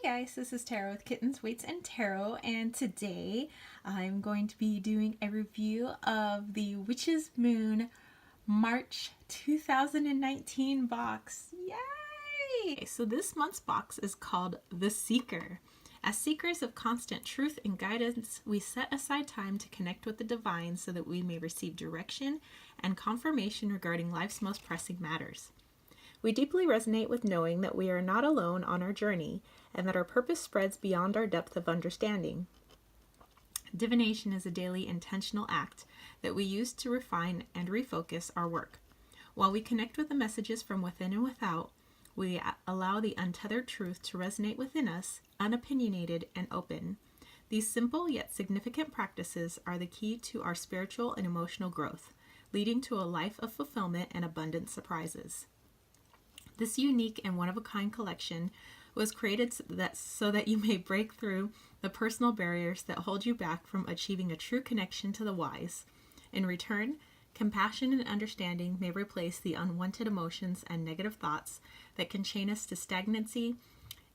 Guys, this is Tarot with Kittens, Weights, and Tarot, and today I'm going to be doing a review of the Witch's Moon March 2019 box. Yay! So this month's box is called The Seeker. As seekers of constant truth and guidance, we set aside time to connect with the divine so that we may receive direction and confirmation regarding life's most pressing matters. We deeply resonate with knowing that we are not alone on our journey and that our purpose spreads beyond our depth of understanding. Divination is a daily intentional act that we use to refine and refocus our work. While we connect with the messages from within and without, we allow the untethered truth to resonate within us, unopinionated and open. These simple yet significant practices are the key to our spiritual and emotional growth, leading to a life of fulfillment and abundant surprises. This unique and one-of-a-kind collection was created so that you may break through the personal barriers that hold you back from achieving a true connection to the wise. In return, compassion and understanding may replace the unwanted emotions and negative thoughts that can chain us to stagnancy,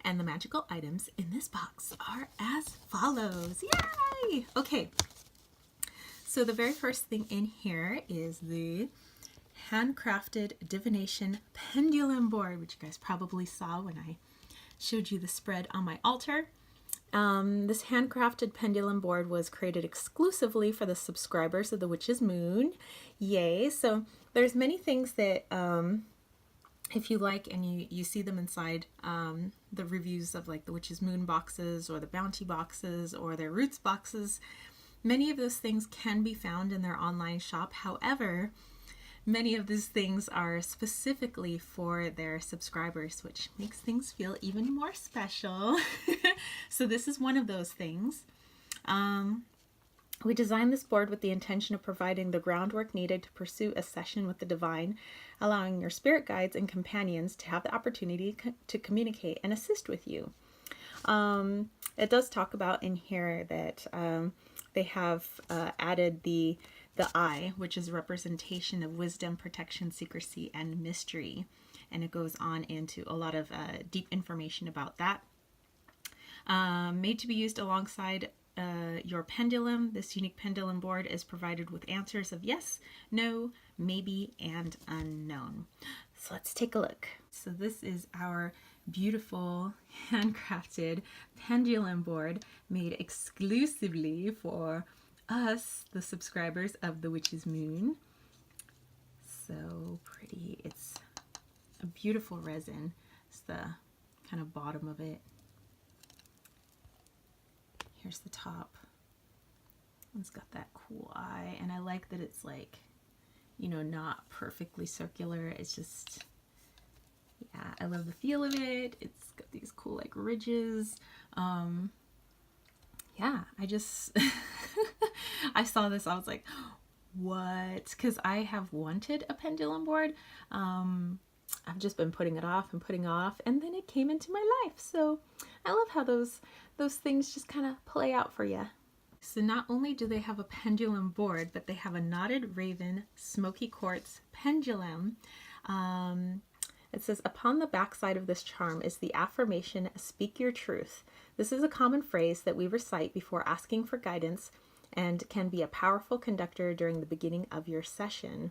and the magical items in this box are as follows. Yay! Okay, so the very first thing in here is the handcrafted divination pendulum board, which you guys probably saw when I showed you the spread on my altar. This handcrafted pendulum board was created exclusively for the subscribers of the Witch's Moon. Yay! So there's many things that if you like and you see them inside the reviews of like the Witch's Moon boxes or the Bounty boxes or their Roots boxes, many of those things can be found in their online shop. However, many of these things are specifically for their subscribers, which makes things feel even more special. So this is one of those things. We designed this board with the intention of providing the groundwork needed to pursue a session with the divine, allowing your spirit guides and companions to have the opportunity to communicate and assist with you. It does talk about in here that they have added the eye, which is a representation of wisdom, protection, secrecy, and mystery. And it goes on into a lot of deep information about that. Made to be used alongside your pendulum, this unique pendulum board is provided with answers of yes, no, maybe, and unknown. So let's take a look. So this is our beautiful handcrafted pendulum board made exclusively for us, the subscribers of the Witch's Moon. So pretty. It's a beautiful resin. It's the kind of bottom of it. Here's the top. It's got that cool eye, and I like that it's like, you know, not perfectly circular. It's just, yeah, I love the feel of it. It's got these cool like ridges. Yeah, I just I saw this, I was like, what? Because I have wanted a pendulum board. I've just been putting it off and putting it off, and then it came into my life. So I love how those things just kind of play out for you. So not only do they have a pendulum board, but they have a knotted raven smoky quartz pendulum. It says, upon the backside of this charm is the affirmation, speak your truth. This is a common phrase that we recite before asking for guidance and can be a powerful conductor during the beginning of your session.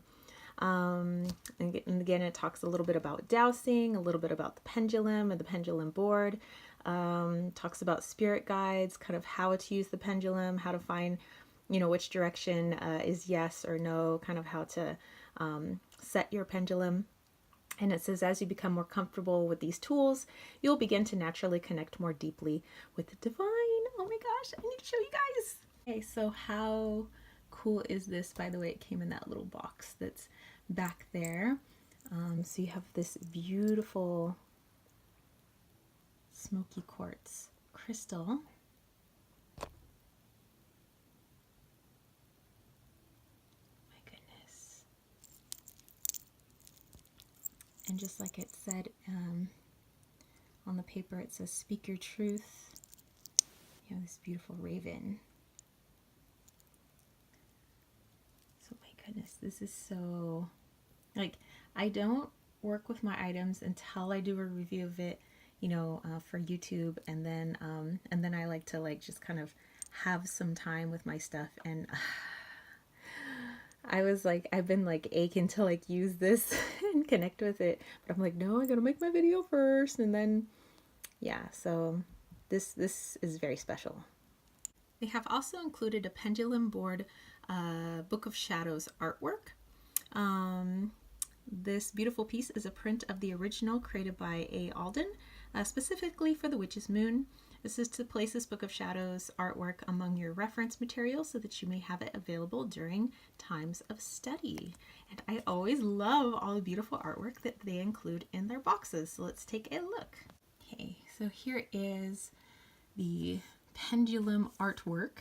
And again, it talks a little bit about dowsing, a little bit about the pendulum and the pendulum board. Talks about spirit guides, kind of how to use the pendulum, how to find, you know, which direction is yes or no, kind of how to set your pendulum. And it says, as you become more comfortable with these tools, you'll begin to naturally connect more deeply with the divine. Oh my gosh, I need to show you guys. Okay, so how cool is this? By the way, it came in that little box that's back there. So you have this beautiful smoky quartz crystal. And just like it said on the paper, it says, speak your truth. You have this beautiful raven. So my goodness, this is so, like, I don't work with my items until I do a review of it, for YouTube, and then I like to like just kind of have some time with my stuff. And I've been like aching to like use this and connect with it, but I'm like, no, I gotta make my video first, and then yeah. So this is very special. They have also included a pendulum board Book of Shadows artwork. This beautiful piece is a print of the original created by A. Alden, specifically for the Witch's Moon. This is to place this Book of Shadows artwork among your reference material so that you may have it available during times of study. And I always love all the beautiful artwork that they include in their boxes. So let's take a look. Okay, so here is the pendulum artwork.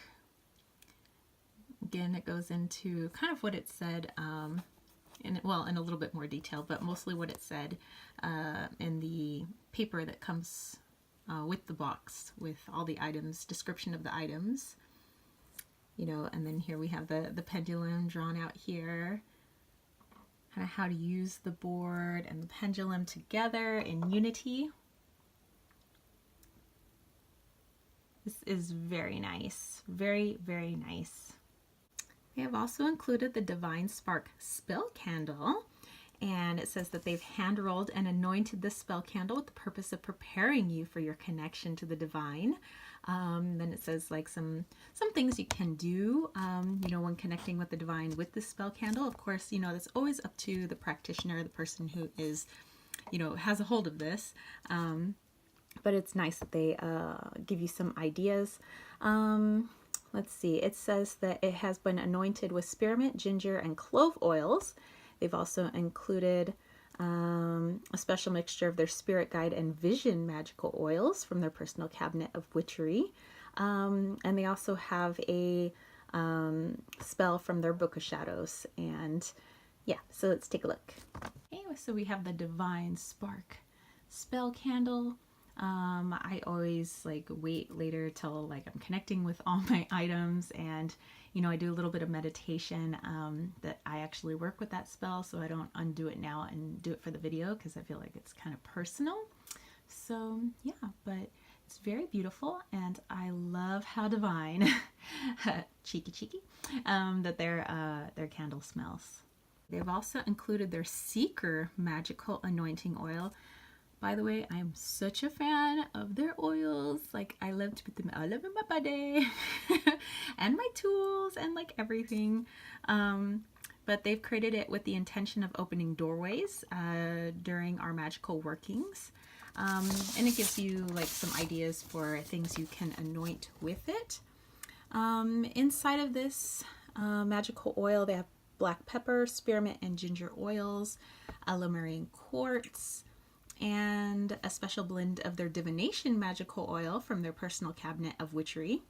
Again, it goes into kind of what it said in a little bit more detail, but mostly what it said in the paper that comes with the box, with all the items, description of the items, and then here we have the pendulum drawn out here, kind of how to use the board and the pendulum together in unity. This is very nice, very, very nice. They have also included the Divine Spark spell candle, and it says that they've hand rolled and anointed this spell candle with the purpose of preparing you for your connection to the divine. Then it says like some things you can do, when connecting with the divine with the spell candle. Of course, that's always up to the practitioner, the person who is, has a hold of this. But it's nice that they give you some ideas. Let's see, it says that it has been anointed with spearmint, ginger, and clove oils. They've also included a special mixture of their spirit guide and vision magical oils from their personal cabinet of witchery. And they also have a spell from their Book of Shadows. And yeah, so let's take a look. Okay, so we have the Divine Spark spell candle. I always like wait later till like I'm connecting with all my items, and I do a little bit of meditation that I actually work with that spell, so I don't undo it now and do it for the video because I feel like it's kind of personal. So yeah, but it's very beautiful, and I love how divine cheeky that their candle smells. They've also included their Seeker magical anointing oil. By the way, I'm such a fan of their oils. Like, I love to put them all over my body and my tools and like everything. But they've created it with the intention of opening doorways during our magical workings. And it gives you like some ideas for things you can anoint with it. Inside of this magical oil, they have black pepper, spearmint, and ginger oils, ultramarine quartz, and a special blend of their divination magical oil from their personal cabinet of witchery.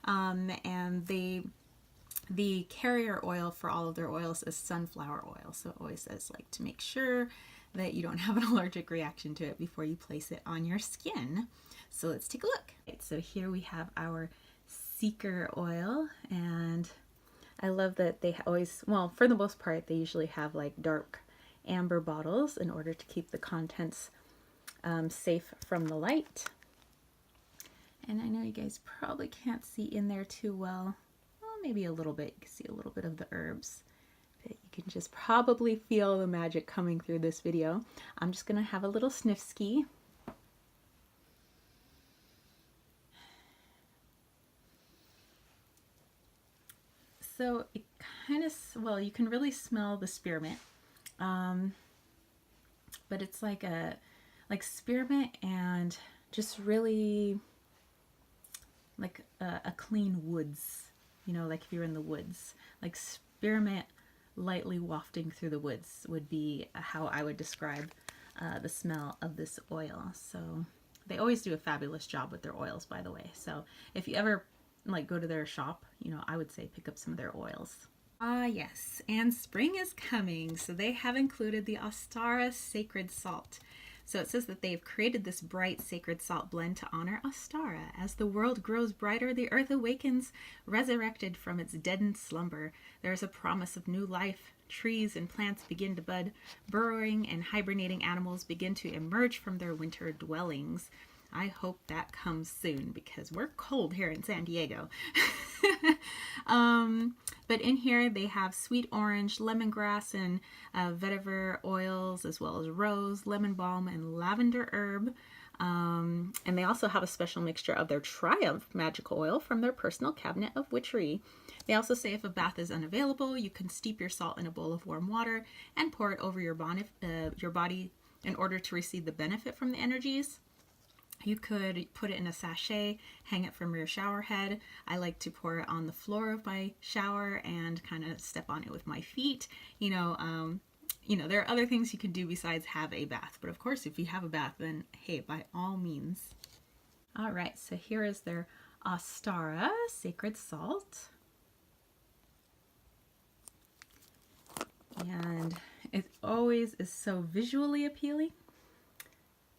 And the carrier oil for all of their oils is sunflower oil. So it always says like to make sure that you don't have an allergic reaction to it before you place it on your skin. So let's take a look. Right, so here we have our Seeker oil, and I love that they always, well, for the most part, they usually have like dark amber bottles in order to keep the contents safe from the light. And I know you guys probably can't see in there too well. Maybe a little bit. You can see a little bit of the herbs. But you can just probably feel the magic coming through this video. I'm just going to have a little sniff ski. So it kind of, well, you can really smell the spearmint. But it's like spearmint and just really like a clean woods, like if you're in the woods, like spearmint lightly wafting through the woods would be how I would describe the smell of this oil. So they always do a fabulous job with their oils, by the way. So if you ever like go to their shop, I would say pick up some of their oils. Ah, yes, and spring is coming, so they have included the Ostara Sacred Salt. So it says that they've created this bright sacred salt blend to honor Ostara. As the world grows brighter, the earth awakens, resurrected from its deadened slumber. There is a promise of new life, trees and plants begin to bud, burrowing and hibernating animals begin to emerge from their winter dwellings. I hope that comes soon because we're cold here in San Diego. But in here they have sweet orange, lemongrass, and vetiver oils, as well as rose, lemon balm, and lavender herb. And they also have a special mixture of their Triumph magical oil from their personal cabinet of witchery. They also say if a bath is unavailable, you can steep your salt in a bowl of warm water and pour it over your body in order to receive the benefit from the energies. You could put it in a sachet, hang it from your shower head. I like to pour it on the floor of my shower and kind of step on it with my feet. You know, there are other things you can do besides have a bath. But of course, if you have a bath, then hey, by all means. All right, so here is their Ostara Sacred Salt. And it always is so visually appealing.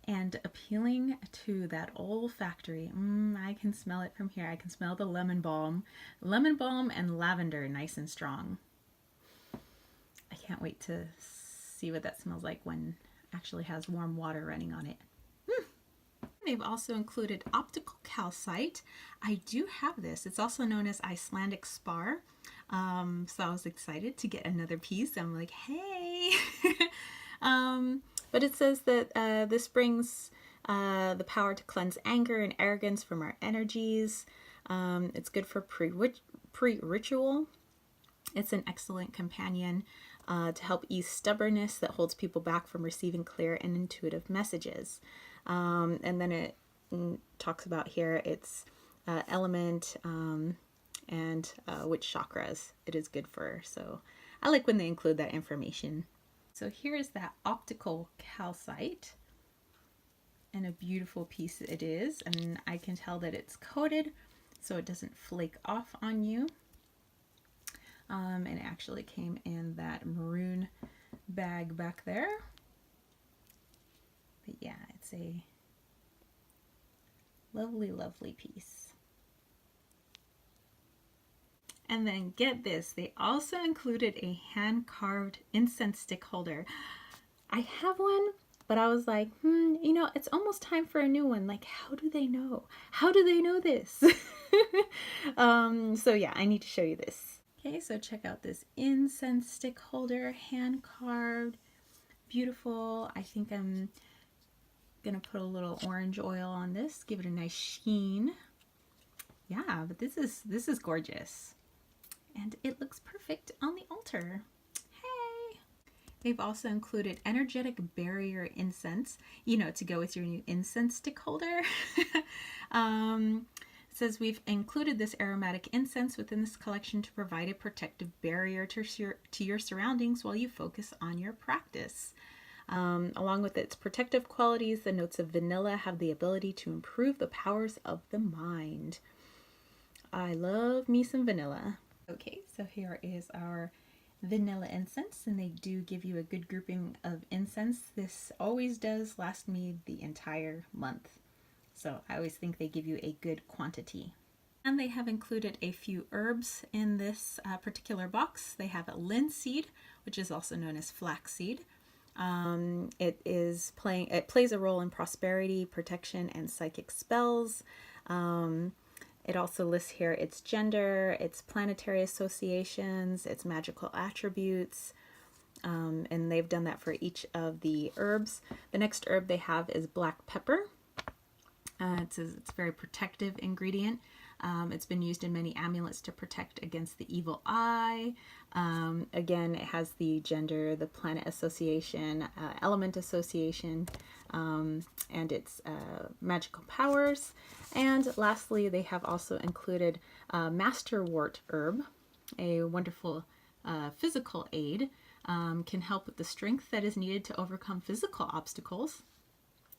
And appealing to that olfactory. I can smell it from here. I can smell the lemon balm and lavender, nice and strong. I can't wait to see what that smells like when it actually has warm water running on it. They've also included optical calcite. I do have this. It's also known as Icelandic spar. So I was excited to get another piece. I'm like, hey. But it says that this brings the power to cleanse anger and arrogance from our energies. It's good for pre-ritual. It's an excellent companion to help ease stubbornness that holds people back from receiving clear and intuitive messages. And then it talks about here its element and which chakras it is good for. So I like when they include that information. So here is that optical calcite, and a beautiful piece it is, and I can tell that it's coated so it doesn't flake off on you. And it actually came in that maroon bag back there. But yeah, it's a lovely, lovely piece. And then get this, they also included a hand-carved incense stick holder. I have one, but I was like, it's almost time for a new one. Like, how do they know? How do they know this? So yeah, I need to show you this. Okay, so check out this incense stick holder, hand-carved, beautiful. I think I'm gonna put a little orange oil on this, give it a nice sheen. Yeah, but this is gorgeous. And it looks perfect on the altar. Hey! They've also included energetic barrier incense, to go with your new incense stick holder. It says we've included this aromatic incense within this collection to provide a protective barrier to your surroundings while you focus on your practice. Along with its protective qualities, the notes of vanilla have the ability to improve the powers of the mind. I love me some vanilla. Okay, so here is our vanilla incense, and they do give you a good grouping of incense. This always does last me the entire month, so I always think they give you a good quantity. And they have included a few herbs in this particular box. They have a linseed, which is also known as flaxseed. It plays a role in prosperity, protection, and psychic spells. It also lists here its gender, its planetary associations, its magical attributes, and they've done that for each of the herbs. The next herb they have is black pepper. It says it's a very protective ingredient. It's been used in many amulets to protect against the evil eye. Again, it has the gender, the planet association, element association, and its magical powers. And lastly, they have also included masterwort herb, a wonderful physical aid, can help with the strength that is needed to overcome physical obstacles.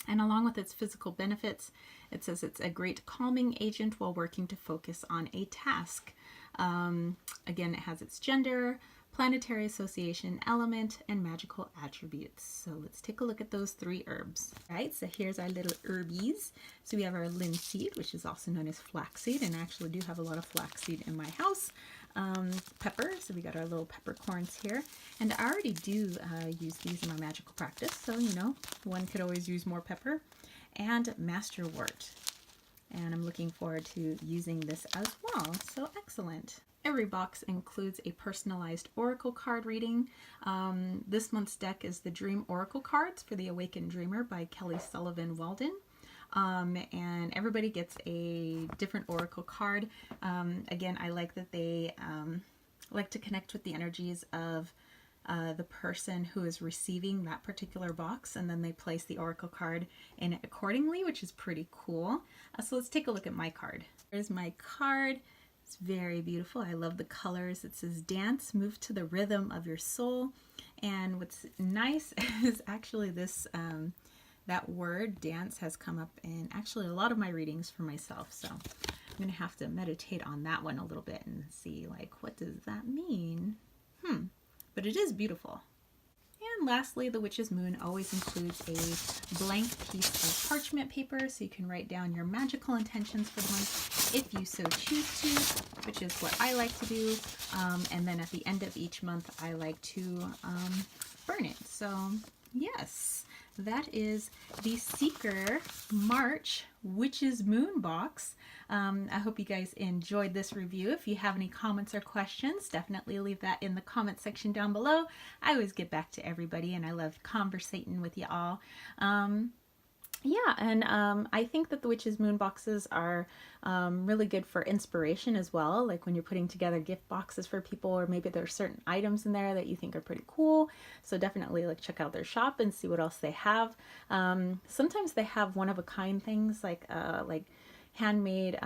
And along with its physical benefits, it says it's a great calming agent while working to focus on a task. Again, it has its gender, planetary association, element, and magical attributes. So let's take a look at those three herbs. All right, so here's our little herbies. So we have our linseed, which is also known as flaxseed, and I actually do have a lot of flaxseed in my house. pepper. So we got our little peppercorns here. And I already do use these in my magical practice. So, you know, one could always use more pepper. And masterwort. And I'm looking forward to using this as well. So excellent. Every box includes a personalized oracle card reading. This month's deck is the Dream Oracle Cards for the Awakened Dreamer by Kelly Sullivan Weldon. And everybody gets a different oracle card. Again, I like that they like to connect with the energies of the person who is receiving that particular box, and then they place the oracle card in it accordingly, which is pretty cool. So let's take a look at my card. Here's my card. It's very beautiful. I love the colors. It says dance, move to the rhythm of your soul. And what's nice is actually this that word dance has come up in actually a lot of my readings for myself. So I'm gonna have to meditate on that one a little bit and see, like, what does that mean? But it is beautiful. And lastly, the Witch's Moon always includes a blank piece of parchment paper so you can write down your magical intentions for the month if you so choose to, which is what I like to do. And then at the end of each month, I like to burn it. So yes, that is the Seeker March Witch's Moon box. I hope you guys enjoyed this review. If you have any comments or questions, definitely leave that in the comment section down below. I always get back to everybody and I love conversating with you all. Yeah, and I think that the Witch's Moon boxes are really good for inspiration as well, like when you're putting together gift boxes for people, or maybe there's certain items in there that you think are pretty cool. So definitely like check out their shop and see what else they have. Sometimes they have one-of-a-kind things like handmade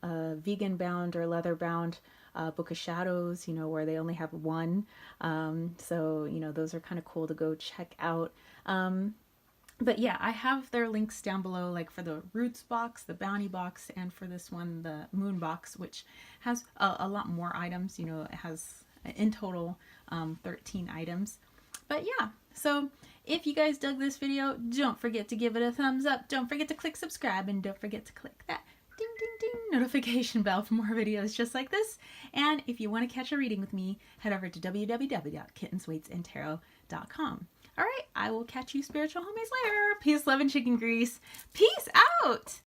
vegan bound or leather bound Book of Shadows, you know, where they only have one. So, you know, those are kind of cool to go check out. But yeah, I have their links down below, like for the Roots box, the Bounty box, and for this one, the Moon box, which has a lot more items. You know, it has in total 13 items. But yeah, so if you guys dug this video, don't forget to give it a thumbs up. Don't forget to click subscribe, and don't forget to click that ding ding ding notification bell for more videos just like this. And if you want to catch a reading with me, head over to www.kittenswaitsandtarot.com. All right, I will catch you spiritual homies later. Peace, love, and chicken grease. Peace out.